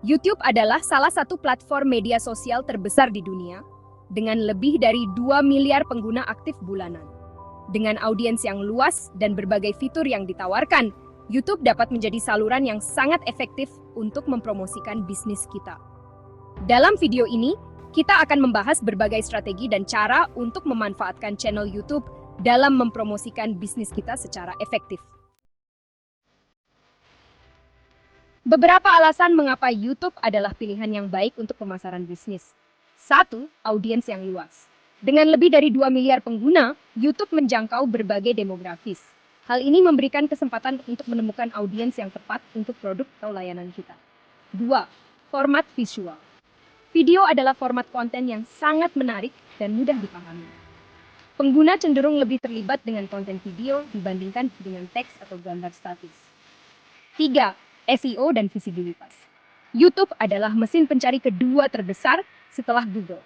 YouTube adalah salah satu platform media sosial terbesar di dunia, dengan lebih dari 2 miliar pengguna aktif bulanan. Dengan audiens yang luas dan berbagai fitur yang ditawarkan, YouTube dapat menjadi saluran yang sangat efektif untuk mempromosikan bisnis kita. Dalam video ini, kita akan membahas berbagai strategi dan cara untuk memanfaatkan channel YouTube dalam mempromosikan bisnis kita secara efektif. Beberapa alasan mengapa YouTube adalah pilihan yang baik untuk pemasaran bisnis. 1. Audiens yang luas. Dengan lebih dari 2 miliar pengguna, YouTube menjangkau berbagai demografis. Hal ini memberikan kesempatan untuk menemukan audiens yang tepat untuk produk atau layanan kita. 2. Format visual. Video adalah format konten yang sangat menarik dan mudah dipahami. Pengguna cenderung lebih terlibat dengan konten video dibandingkan dengan teks atau gambar statis. 3. SEO dan visibilitas. YouTube adalah mesin pencari kedua terbesar setelah Google.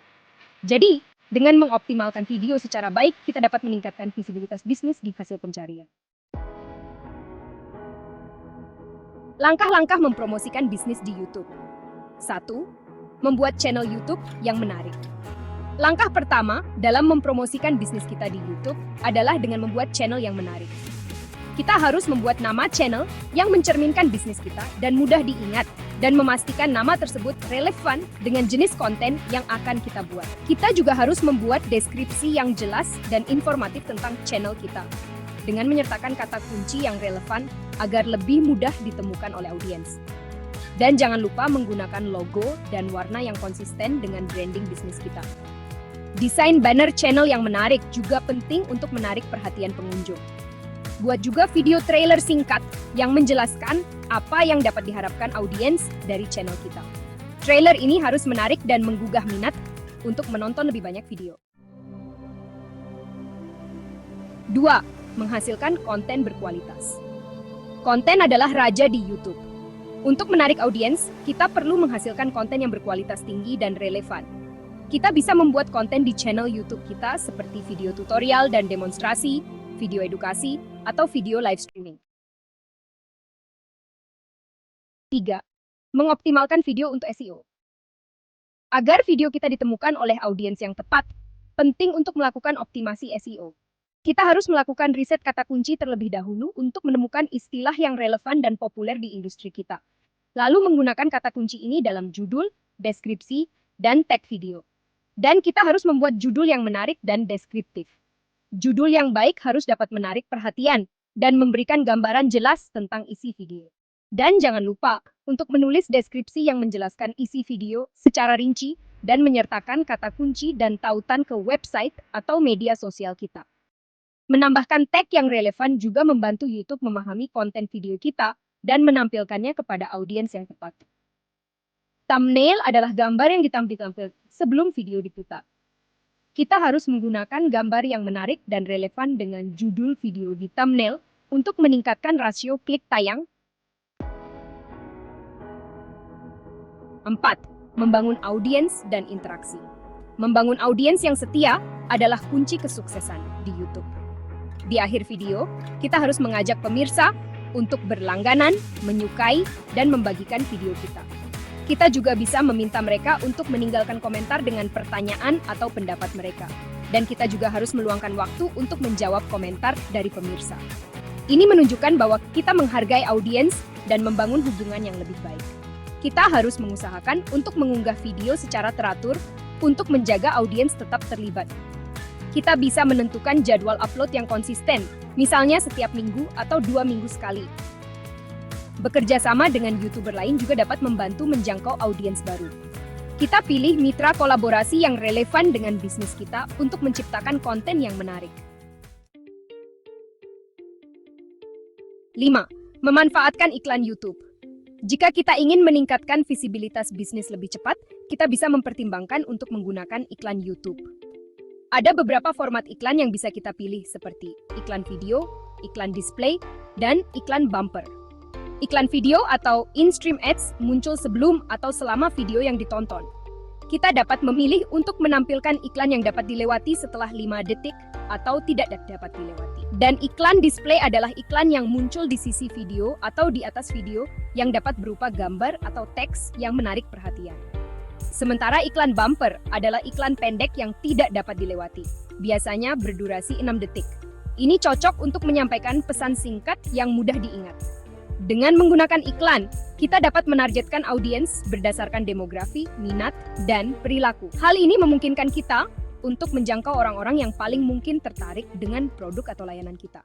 Jadi, dengan mengoptimalkan video secara baik, kita dapat meningkatkan visibilitas bisnis di hasil pencarian. Langkah-langkah mempromosikan bisnis di YouTube. 1. Membuat channel YouTube yang menarik. Langkah pertama dalam mempromosikan bisnis kita di YouTube adalah dengan membuat channel yang menarik. Kita harus membuat nama channel yang mencerminkan bisnis kita dan mudah diingat, dan memastikan nama tersebut relevan dengan jenis konten yang akan kita buat. Kita juga harus membuat deskripsi yang jelas dan informatif tentang channel kita, dengan menyertakan kata kunci yang relevan agar lebih mudah ditemukan oleh audiens. Dan jangan lupa menggunakan logo dan warna yang konsisten dengan branding bisnis kita. Desain banner channel yang menarik juga penting untuk menarik perhatian pengunjung. Buat juga video trailer singkat yang menjelaskan apa yang dapat diharapkan audiens dari channel kita. Trailer ini harus menarik dan menggugah minat untuk menonton lebih banyak video. 2. Menghasilkan konten berkualitas. Konten adalah raja di YouTube. Untuk menarik audiens, kita perlu menghasilkan konten yang berkualitas tinggi dan relevan. Kita bisa membuat konten di channel YouTube kita seperti video tutorial dan demonstrasi, video edukasi, atau video live streaming. 3. Mengoptimalkan video untuk SEO. Agar video kita ditemukan oleh audiens yang tepat, penting untuk melakukan optimasi SEO. Kita harus melakukan riset kata kunci terlebih dahulu untuk menemukan istilah yang relevan dan populer di industri kita. Lalu menggunakan kata kunci ini dalam judul, deskripsi, dan tag video. Dan kita harus membuat judul yang menarik dan deskriptif. Judul yang baik harus dapat menarik perhatian dan memberikan gambaran jelas tentang isi video. Dan jangan lupa untuk menulis deskripsi yang menjelaskan isi video secara rinci dan menyertakan kata kunci dan tautan ke website atau media sosial kita. Menambahkan tag yang relevan juga membantu YouTube memahami konten video kita dan menampilkannya kepada audiens yang tepat. Thumbnail adalah gambar yang ditampilkan sebelum video diputar. Kita harus menggunakan gambar yang menarik dan relevan dengan judul video di thumbnail untuk meningkatkan rasio klik tayang. 4. Membangun audiens dan interaksi. Membangun audiens yang setia adalah kunci kesuksesan di YouTube. Di akhir video, kita harus mengajak pemirsa untuk berlangganan, menyukai, dan membagikan video kita. Kita juga bisa meminta mereka untuk meninggalkan komentar dengan pertanyaan atau pendapat mereka. Dan kita juga harus meluangkan waktu untuk menjawab komentar dari pemirsa. Ini menunjukkan bahwa kita menghargai audiens dan membangun hubungan yang lebih baik. Kita harus mengusahakan untuk mengunggah video secara teratur untuk menjaga audiens tetap terlibat. Kita bisa menentukan jadwal upload yang konsisten, misalnya setiap minggu atau 2 minggu sekali. Bekerja sama dengan YouTuber lain juga dapat membantu menjangkau audiens baru. Kita pilih mitra kolaborasi yang relevan dengan bisnis kita untuk menciptakan konten yang menarik. 5. Memanfaatkan iklan YouTube. Jika kita ingin meningkatkan visibilitas bisnis lebih cepat, kita bisa mempertimbangkan untuk menggunakan iklan YouTube. Ada beberapa format iklan yang bisa kita pilih seperti iklan video, iklan display, dan iklan bumper. Iklan video atau in-stream ads muncul sebelum atau selama video yang ditonton. Kita dapat memilih untuk menampilkan iklan yang dapat dilewati setelah 5 detik atau tidak dapat dilewati. Dan iklan display adalah iklan yang muncul di sisi video atau di atas video yang dapat berupa gambar atau teks yang menarik perhatian. Sementara iklan bumper adalah iklan pendek yang tidak dapat dilewati, biasanya berdurasi 6 detik. Ini cocok untuk menyampaikan pesan singkat yang mudah diingat. Dengan menggunakan iklan, kita dapat menargetkan audiens berdasarkan demografi, minat, dan perilaku. Hal ini memungkinkan kita untuk menjangkau orang-orang yang paling mungkin tertarik dengan produk atau layanan kita.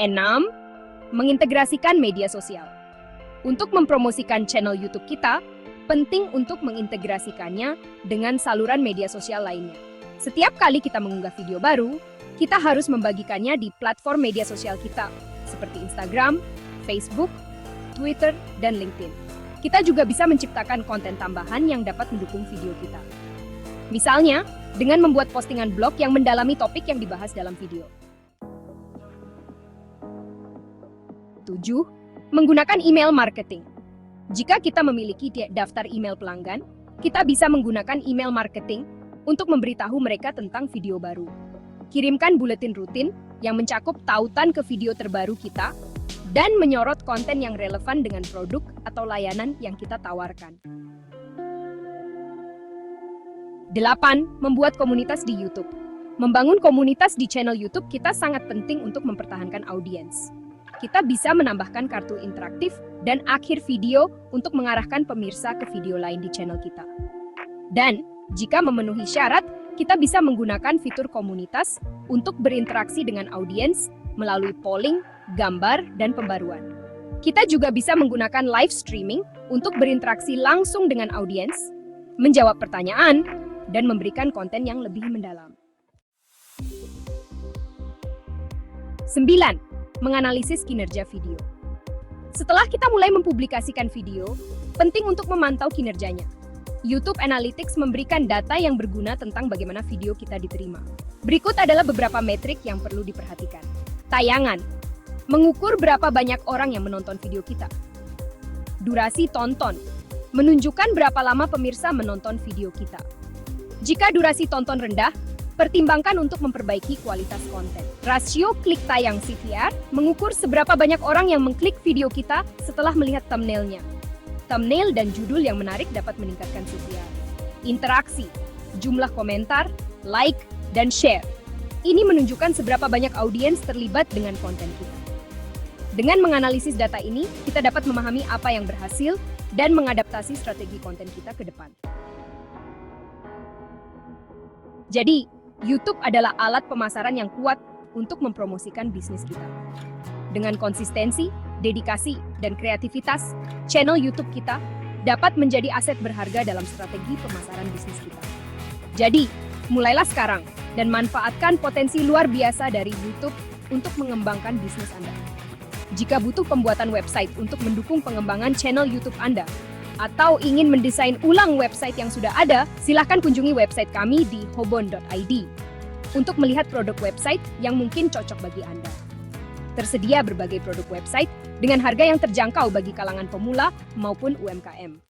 6. Mengintegrasikan media sosial. Untuk mempromosikan channel YouTube kita, penting untuk mengintegrasikannya dengan saluran media sosial lainnya. Setiap kali kita mengunggah video baru, kita harus membagikannya di platform media sosial kita, seperti Instagram, Facebook, Twitter, dan LinkedIn. Kita juga bisa menciptakan konten tambahan yang dapat mendukung video kita. Misalnya, dengan membuat postingan blog yang mendalami topik yang dibahas dalam video. 7. Menggunakan email marketing. Jika kita memiliki daftar email pelanggan, kita bisa menggunakan email marketing untuk memberitahu mereka tentang video baru. Kirimkan buletin rutin yang mencakup tautan ke video terbaru kita dan menyorot konten yang relevan dengan produk atau layanan yang kita tawarkan. 8. Membuat komunitas di YouTube. Membangun komunitas di channel YouTube kita sangat penting untuk mempertahankan audiens. Kita bisa menambahkan kartu interaktif dan akhir video untuk mengarahkan pemirsa ke video lain di channel kita. Dan jika memenuhi syarat, kita bisa menggunakan fitur komunitas untuk berinteraksi dengan audiens melalui polling, gambar, dan pembaruan. Kita juga bisa menggunakan live streaming untuk berinteraksi langsung dengan audiens, menjawab pertanyaan, dan memberikan konten yang lebih mendalam. 9. Menganalisis kinerja video. Setelah kita mulai mempublikasikan video, penting untuk memantau kinerjanya. YouTube Analytics memberikan data yang berguna tentang bagaimana video kita diterima. Berikut adalah beberapa metrik yang perlu diperhatikan. Tayangan. Mengukur berapa banyak orang yang menonton video kita. Durasi tonton. Menunjukkan berapa lama pemirsa menonton video kita. Jika durasi tonton rendah, pertimbangkan untuk memperbaiki kualitas konten. Rasio klik tayang CTR mengukur seberapa banyak orang yang mengklik video kita setelah melihat thumbnailnya. Thumbnail dan judul yang menarik dapat meningkatkan CTR. Interaksi, jumlah komentar, like, dan share. Ini menunjukkan seberapa banyak audiens terlibat dengan konten kita. Dengan menganalisis data ini, kita dapat memahami apa yang berhasil dan mengadaptasi strategi konten kita ke depan. Jadi, YouTube adalah alat pemasaran yang kuat untuk mempromosikan bisnis kita. Dengan konsistensi, dedikasi, dan kreativitas, channel YouTube kita dapat menjadi aset berharga dalam strategi pemasaran bisnis kita. Jadi, mulailah sekarang dan manfaatkan potensi luar biasa dari YouTube untuk mengembangkan bisnis Anda. Jika butuh pembuatan website untuk mendukung pengembangan channel YouTube Anda, atau ingin mendesain ulang website yang sudah ada, silakan kunjungi website kami di hobon.id untuk melihat produk website yang mungkin cocok bagi Anda. Tersedia berbagai produk website dengan harga yang terjangkau bagi kalangan pemula maupun UMKM.